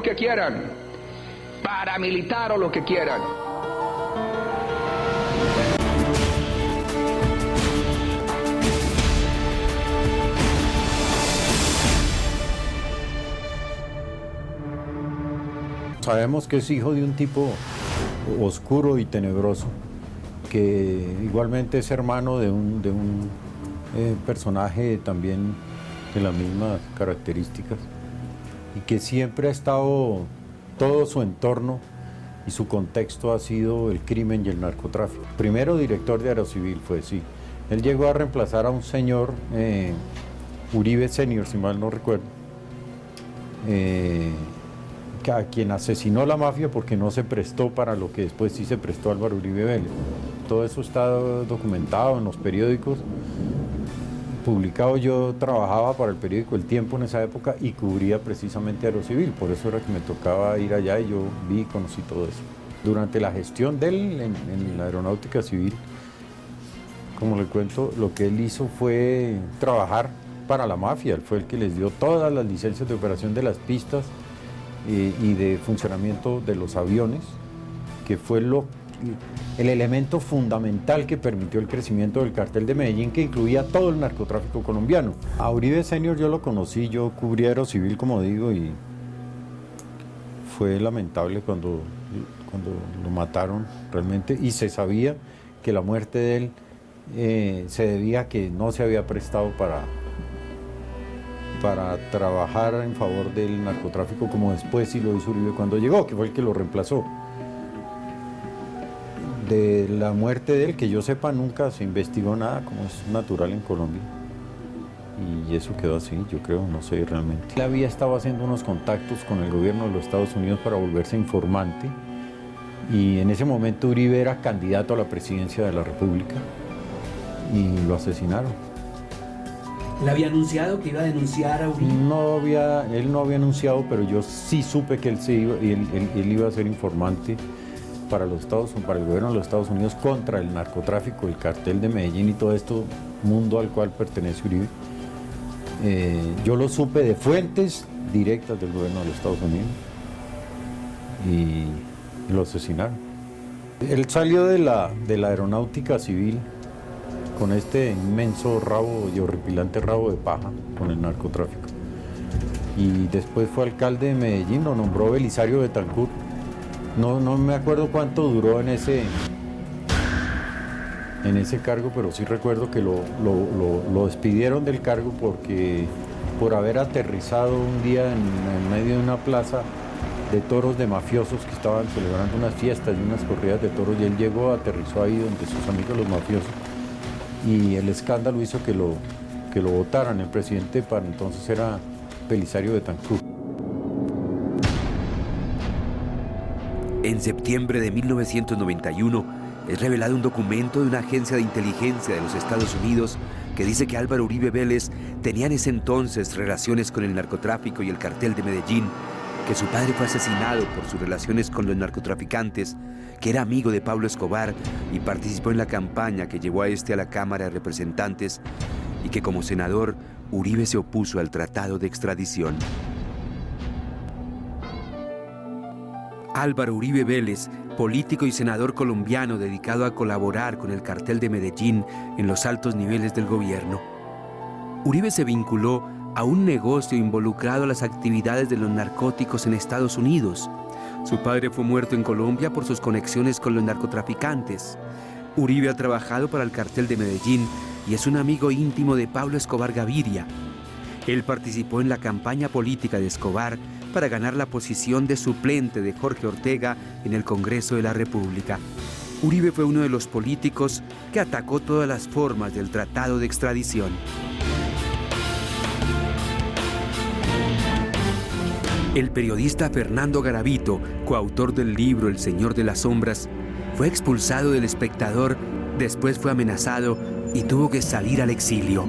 lo que quieran, paramilitar o lo que quieran. Sabemos que es hijo de un tipo oscuro y tenebroso, que igualmente es hermano de un personaje también de las mismas características, y que siempre ha estado, todo su entorno y su contexto ha sido el crimen y el narcotráfico. Primero director de Aerocivil fue, sí. Él llegó a reemplazar a un señor, Uribe Senior, si mal no recuerdo, a quien asesinó la mafia porque no se prestó para lo que después sí se prestó Álvaro Uribe Vélez. Todo eso está documentado en los periódicos, publicado. Yo trabajaba para el periódico El Tiempo en esa época y cubría precisamente Aerocivil, por eso era que me tocaba ir allá y yo vi y conocí todo eso. Durante la gestión de él en la aeronáutica civil, como le cuento, lo que él hizo fue trabajar para la mafia. Él fue el que les dio todas las licencias de operación de las pistas y de funcionamiento de los aviones, que fue el elemento fundamental que permitió el crecimiento del cartel de Medellín, que incluía todo el narcotráfico colombiano. A Uribe Senior yo lo conocí, yo cubrí Aerocivil, como digo, y fue lamentable cuando lo mataron realmente, y se sabía que la muerte de él se debía a que no se había prestado para trabajar en favor del narcotráfico, como después sí lo hizo Uribe cuando llegó, que fue el que lo reemplazó. De la muerte de él, que yo sepa, nunca se investigó nada, como es natural en Colombia, y eso quedó así, yo creo, no sé realmente. Él había estado haciendo unos contactos con el gobierno de los Estados Unidos para volverse informante, y en ese momento Uribe era candidato a la presidencia de la República, y lo asesinaron. ¿Le había anunciado que iba a denunciar a Uribe? Él no había anunciado, pero yo sí supe que él iba a ser informante para el gobierno de los Estados Unidos contra el narcotráfico, el cartel de Medellín y todo esto, mundo al cual pertenece Uribe. Yo lo supe de fuentes directas del gobierno de los Estados Unidos y lo asesinaron. Él salió de la aeronáutica civil con este inmenso rabo y horripilante rabo de paja con el narcotráfico. Y después fue alcalde de Medellín, lo nombró Belisario Betancur. No me acuerdo cuánto duró en ese cargo, pero sí recuerdo que lo despidieron del cargo por haber aterrizado un día en medio de una plaza de toros de mafiosos que estaban celebrando unas fiestas y unas corridas de toros, y él llegó, aterrizó ahí donde sus amigos los mafiosos, y el escándalo hizo que lo votaran. El presidente para entonces era Belisario Betancur. En septiembre de 1991 es revelado un documento de una agencia de inteligencia de los Estados Unidos que dice que Álvaro Uribe Vélez tenía en ese entonces relaciones con el narcotráfico y el cartel de Medellín, que su padre fue asesinado por sus relaciones con los narcotraficantes, que era amigo de Pablo Escobar y participó en la campaña que llevó a este a la Cámara de Representantes, y que como senador Uribe se opuso al tratado de extradición. Álvaro Uribe Vélez, político y senador colombiano dedicado a colaborar con el cartel de Medellín en los altos niveles del gobierno. Uribe se vinculó a un negocio involucrado a las actividades de los narcóticos en Estados Unidos. Su padre fue muerto en Colombia por sus conexiones con los narcotraficantes. Uribe ha trabajado para el cartel de Medellín y es un amigo íntimo de Pablo Escobar Gaviria. Él participó en la campaña política de Escobar para ganar la posición de suplente de Jorge Ortega en el Congreso de la República. Uribe fue uno de los políticos que atacó todas las formas del tratado de extradición. El periodista Fernando Garavito, coautor del libro El Señor de las Sombras, fue expulsado del Espectador, después fue amenazado y tuvo que salir al exilio.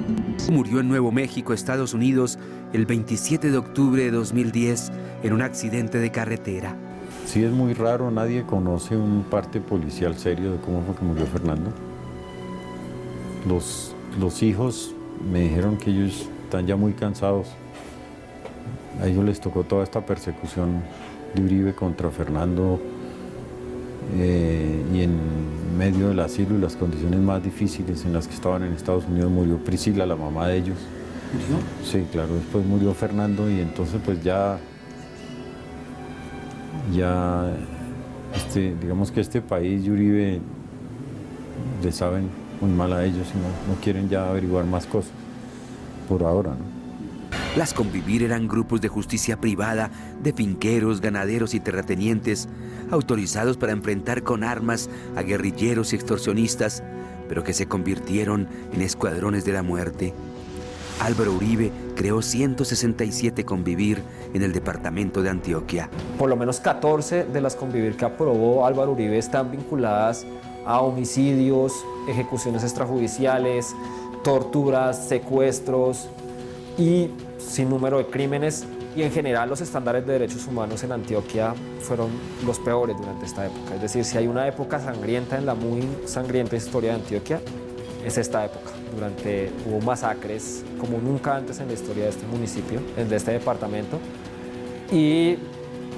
Murió en Nuevo México, Estados Unidos, el 27 de octubre de 2010 en un accidente de carretera. Sí, es muy raro, nadie conoce un parte policial serio de cómo fue que murió Fernando. Los hijos me dijeron que ellos están ya muy cansados A ellos les tocó toda esta persecución de Uribe contra Fernando y en medio del asilo y las condiciones más difíciles en las que estaban en Estados Unidos murió Priscila, la mamá de ellos. ¿Murió? Sí, claro, después murió Fernando y entonces pues ya digamos que este país y Uribe le saben muy mal a ellos y no quieren ya averiguar más cosas por ahora, ¿no? Las Convivir eran grupos de justicia privada de finqueros, ganaderos y terratenientes, autorizados para enfrentar con armas a guerrilleros y extorsionistas, pero que se convirtieron en escuadrones de la muerte. Álvaro Uribe creó 167 Convivir en el departamento de Antioquia. Por lo menos 14 de las Convivir que aprobó Álvaro Uribe están vinculadas a homicidios, ejecuciones extrajudiciales, torturas, secuestros y sin número de crímenes. Y en general los estándares de derechos humanos en Antioquia fueron los peores durante esta época. Es decir, si hay una época sangrienta en la muy sangrienta historia de Antioquia, es esta época. Hubo masacres como nunca antes en la historia de este municipio, de este departamento. Y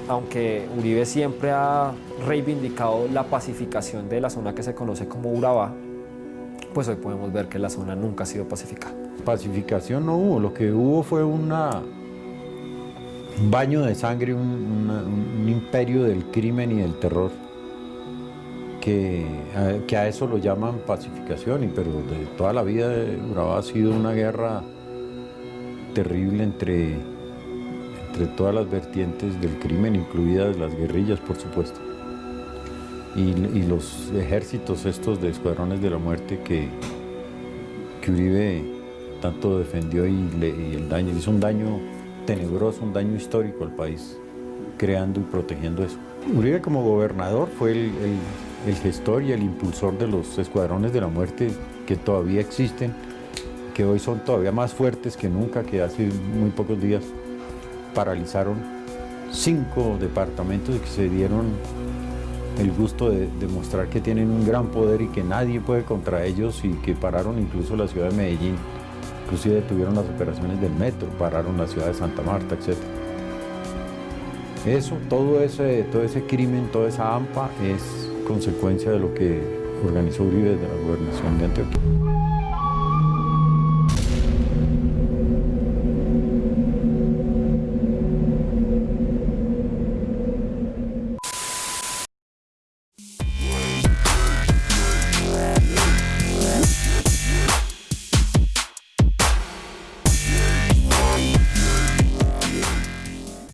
aunque Uribe siempre ha reivindicado la pacificación de la zona que se conoce como Urabá, pues hoy podemos ver que la zona nunca ha sido pacificada. Pacificación no hubo, lo que hubo fue un baño de sangre, un imperio del crimen y del terror, que a eso lo llaman pacificación, pero de toda la vida Urabá ha sido una guerra terrible entre todas las vertientes del crimen, incluidas las guerrillas, por supuesto, y los ejércitos estos de escuadrones de la muerte que Uribe tanto defendió y el daño, hizo un daño tenebroso, un daño histórico al país, creando y protegiendo eso. Uribe como gobernador fue el gestor y el impulsor de los escuadrones de la muerte que todavía existen, que hoy son todavía más fuertes que nunca, que hace muy pocos días paralizaron 5 departamentos y que se dieron el gusto de demostrar que tienen un gran poder y que nadie puede contra ellos, y que pararon incluso la ciudad de Medellín, inclusive detuvieron las operaciones del metro, pararon la ciudad de Santa Marta, etc. Todo ese crimen, toda esa AMPA es consecuencia de lo que organizó Uribe desde la gobernación de Antioquia.